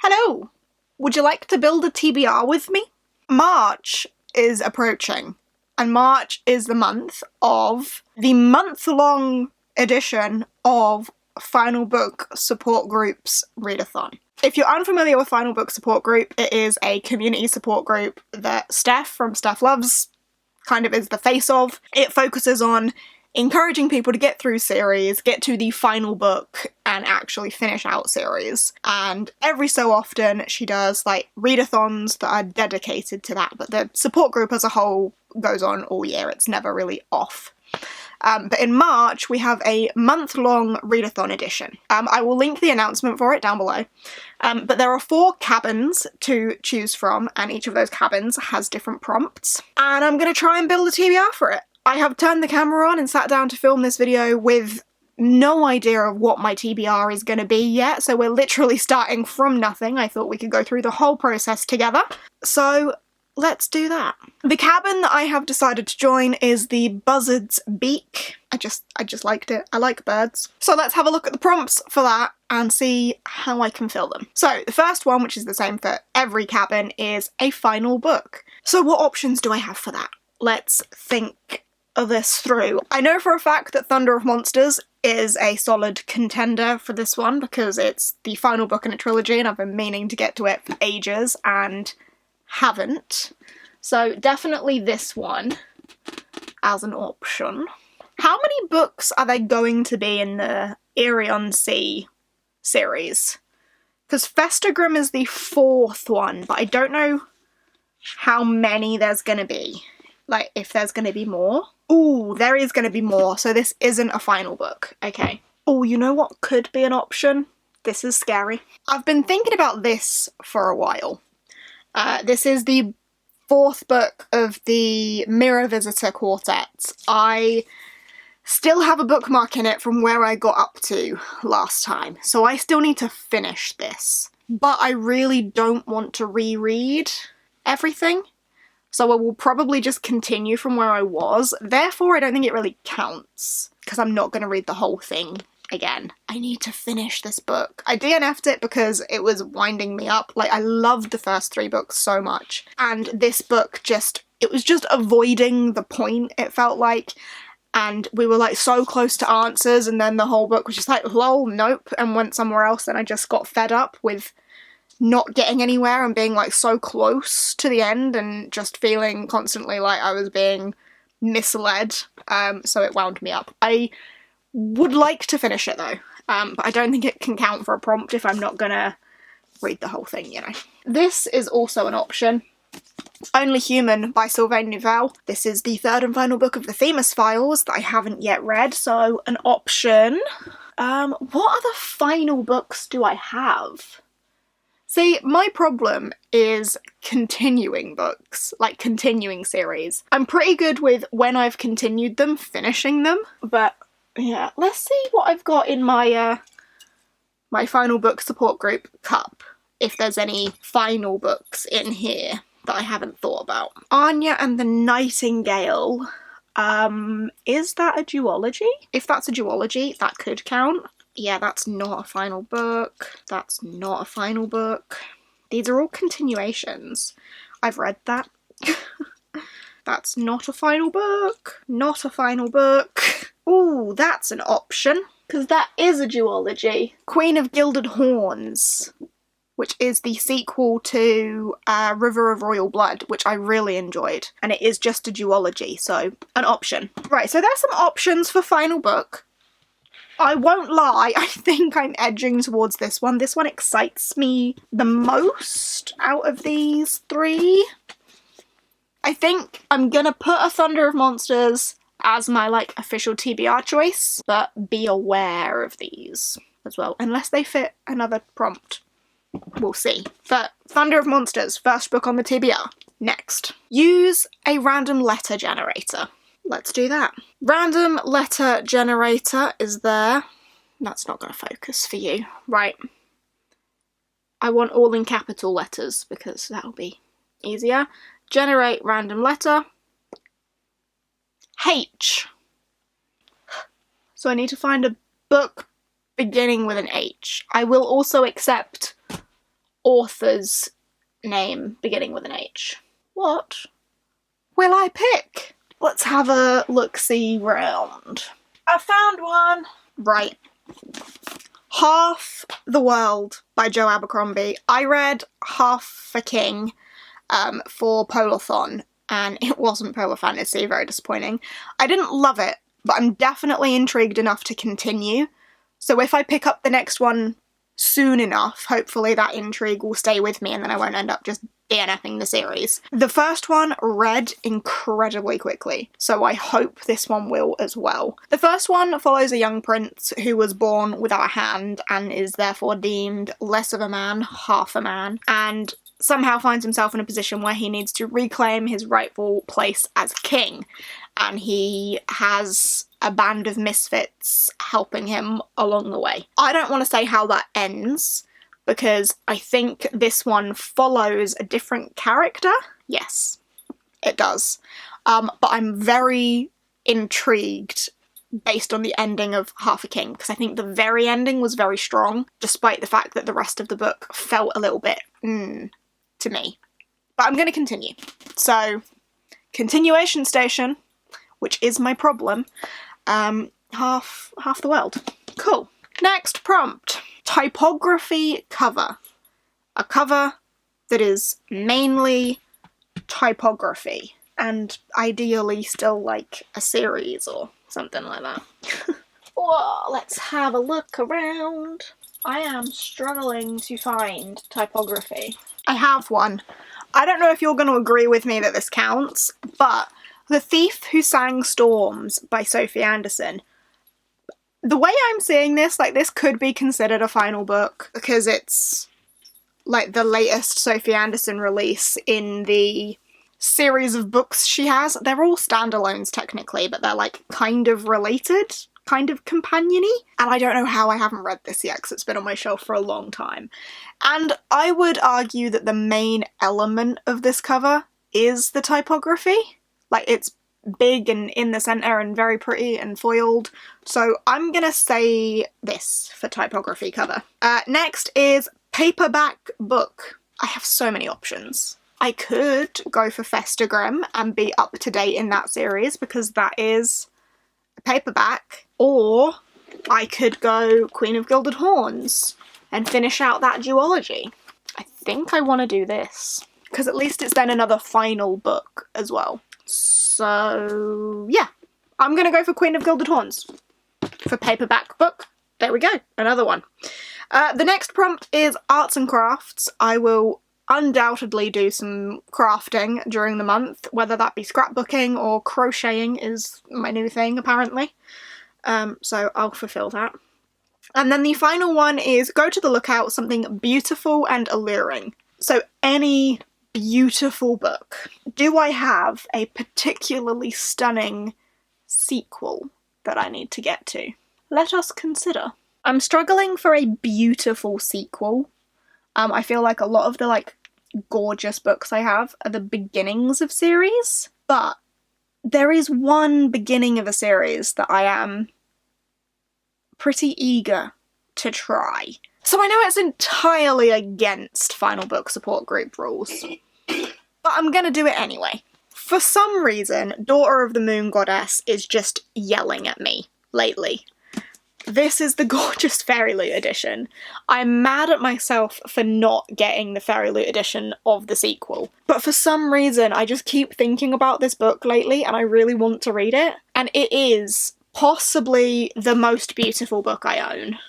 Hello! Would you like to build a TBR with me? March is approaching, and March is the month of the month-long edition of Final Book Support Group's readathon. If you're unfamiliar with Final Book Support Group, it is a community support group that Steph from Steph Loves kind of is the face of. It focuses on encouraging people to get through series, get to the final book, and actually finish out series. And every so often she does like readathons that are dedicated to that, but the support group as a whole goes on all year. It's never really off. But in March we have a month-long readathon edition. I will link the announcement for it down below. But there are 4 cabins to choose from, and each of those cabins has different prompts. And I'm going to try and build a TBR for it. I have turned the camera on and sat down to film this video with no idea of what my TBR is going to be yet, so we're literally starting from nothing. I thought we could go through the whole process together. So let's do that. The cabin that I have decided to join is the Buzzard's Beak. I just liked it. I like birds. So let's have a look at the prompts for that and see how I can fill them. So the first one, which is the same for every cabin, is a final book. So what options do I have for that? Let's think of this through. I know for a fact that Thunder of Monsters is a solid contender for this one because it's the final book in a trilogy and I've been meaning to get to it for ages and haven't. So definitely this one as an option. How many books are there going to be in the Irion Sea series? Because Festegrim is the 4th one, but I don't know how many there's going to be. Like, if there's going to be more. Ooh, there is going to be more, so this isn't a final book. Okay. Oh, you know what could be an option? This is scary. I've been thinking about this for a while. This is the 4th book of the Mirror Visitor Quartet. I still have a bookmark in it from where I got up to last time, so I still need to finish this. But I really don't want to reread everything. So I will probably just continue from where I was. Therefore, I don't think it really counts, because I'm not going to read the whole thing again. I need to finish this book. I DNF'd it because it was winding me up. Like, I loved the first 3 books so much. And this book it was just avoiding the point, it felt like. And we were like so close to answers, and then the whole book was just like, lol, nope, and went somewhere else, and I just got fed up with not getting anywhere and being like so close to the end and just feeling constantly like I was being misled, so it wound me up. I would like to finish it though, but I don't think it can count for a prompt if I'm not gonna read the whole thing, you know. This is also an option. Only Human by Sylvain Neuvel. This is the 3rd and final book of the Themis Files that I haven't yet read, so an option. What other final books do I have? See, my problem is continuing books, like continuing series. I'm pretty good with when I've continued them, finishing them, but yeah, let's see what I've got in my my final book support group cup, if there's any final books in here that I haven't thought about. Anya and the Nightingale, is that a duology? If that's a duology, that could count. Yeah, that's not a final book. That's not a final book. These are all continuations. I've read that. That's not a final book. Not a final book. Ooh, that's an option. Because that is a duology. Queen of Gilded Horns, which is the sequel to River of Royal Blood, which I really enjoyed. And it is just a duology, so an option. Right, so there's some options for final book. I won't lie, I think I'm edging towards this one. This one excites me the most out of these 3. I think I'm gonna put a Thunder of Monsters as my, like, official TBR choice, but be aware of these as well, unless they fit another prompt. We'll see. But Thunder of Monsters, first book on the TBR. Next. Use a random letter generator. Let's do that. Random letter generator is there. That's not going to focus for you. Right. I want all in capital letters because that'll be easier. Generate random letter. H. So I need to find a book beginning with an H. I will also accept author's name beginning with an H. What will I pick? Let's have a look-see round. I found one! Right. Half the World by Joe Abercrombie. I read Half a King for Polathon, and it wasn't Polar Fantasy, very disappointing. I didn't love it, but I'm definitely intrigued enough to continue. So if I pick up the next one soon enough, hopefully that intrigue will stay with me and then I won't end up just DNFing the series. The first one read incredibly quickly, so I hope this one will as well. The first one follows a young prince who was born without a hand and is therefore deemed less of a man, half a man, and somehow finds himself in a position where he needs to reclaim his rightful place as king, and he has a band of misfits helping him along the way. I don't want to say how that ends, because I think this one follows a different character. Yes, it does. But I'm very intrigued based on the ending of Half a King, because I think the very ending was very strong, despite the fact that the rest of the book felt a little bit, to me. But I'm going to continue. So, continuation station, which is my problem, half the world. Cool. Next prompt. Typography cover. A cover that is mainly typography, and ideally still like a series or something like that. Whoa, let's have a look around. I am struggling to find typography. I have one. I don't know if you're going to agree with me that this counts, but The Thief Who Sang Storms by Sophie Anderson. The way I'm seeing this, like, this could be considered a final book because it's like the latest Sophie Anderson release in the series of books she has. They're all standalones technically, but they're like kind of related, kind of companion-y. And I don't know how I haven't read this yet because it's been on my shelf for a long time. And I would argue that the main element of this cover is the typography. Like, it's big and in the centre and very pretty and foiled. So I'm gonna say this for typography cover. Next is Paperback book. I have so many options. I could go for Festagram and be up to date in that series because that is a paperback, or I could go Queen of Gilded Horns and finish out that duology. I think I want to do this because at least it's then another final book as well. So yeah, I'm gonna go for Queen of Gilded Horns for paperback book. There we go, another one. The next prompt is arts and crafts. I will undoubtedly do some crafting during the month, whether that be scrapbooking or crocheting is my new thing apparently. So I'll fulfill that. And then the final one is go to the lookout, something beautiful and alluring. So any beautiful book. Do I have a particularly stunning sequel that I need to get to? Let us consider. I'm struggling for a beautiful sequel. I feel like a lot of the like gorgeous books I have are the beginnings of series, but there is one beginning of a series that I am pretty eager to try. So I know it's entirely against Final Book Support Group rules, but I'm gonna do it anyway. For some reason, Daughter of the Moon Goddess is just yelling at me lately. This is the gorgeous Fairy Loot edition. I'm mad at myself for not getting the Fairy Loot edition of the sequel, but for some reason I just keep thinking about this book lately and I really want to read it, and it is possibly the most beautiful book I own.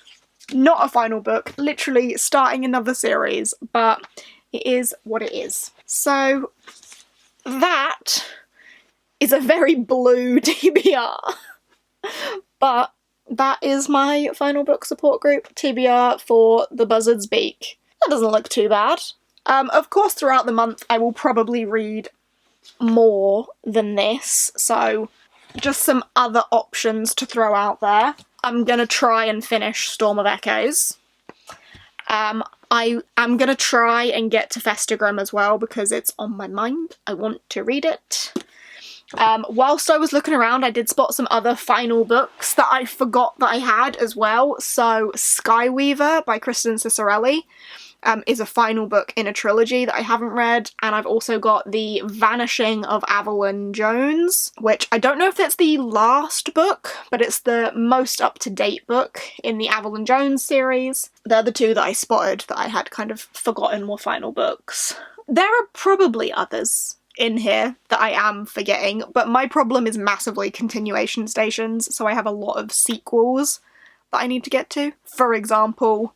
Not a final book, literally starting another series, but it is what it is. So that is a very blue TBR, but that is my Final Book Support Group TBR for The Buzzard's Beak. That doesn't look too bad. Of course, throughout the month I will probably read more than this, so just some other options to throw out there. I'm gonna try and finish Storm of Echoes. I am gonna try and get to Festagram as well because it's on my mind. I want to read it. Whilst I was looking around, I did spot some other final books that I forgot that I had as well. So Skyweaver by Kristen Cicerelli. is a final book in a trilogy that I haven't read, and I've also got The Vanishing of Evelyn Jones, which I don't know if it's the last book, but it's the most up-to-date book in the Evelyn Jones series. They're the two that I spotted that I had kind of forgotten were final books. There are probably others in here that I am forgetting, but my problem is massively continuation stations, so I have a lot of sequels that I need to get to. For example,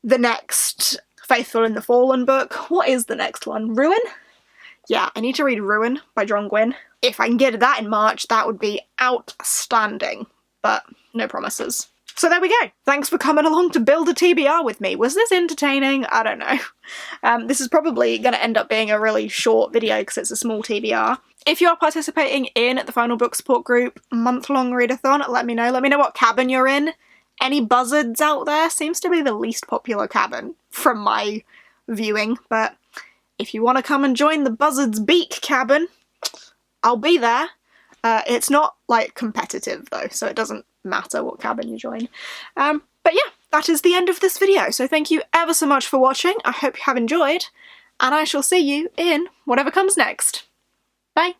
the next Faithful in the Fallen book. What is the next one? Ruin? Yeah, I need to read Ruin by John Gwynne. If I can get that in March, that would be outstanding, but no promises. So there we go. Thanks for coming along to build a TBR with me. Was this entertaining? I don't know. This is probably going to end up being a really short video because it's a small TBR. If you're participating in the Final Book Support Group month-long readathon, let me know. Let me know what cabin you're in. Any buzzards out there? Seems to be the least popular cabin from my viewing, but if you want to come and join the Buzzard's Beak cabin, I'll be there. It's not, like, competitive, though, so it doesn't matter what cabin you join. But yeah, that is the end of this video, so thank you ever so much for watching. I hope you have enjoyed, and I shall see you in whatever comes next. Bye!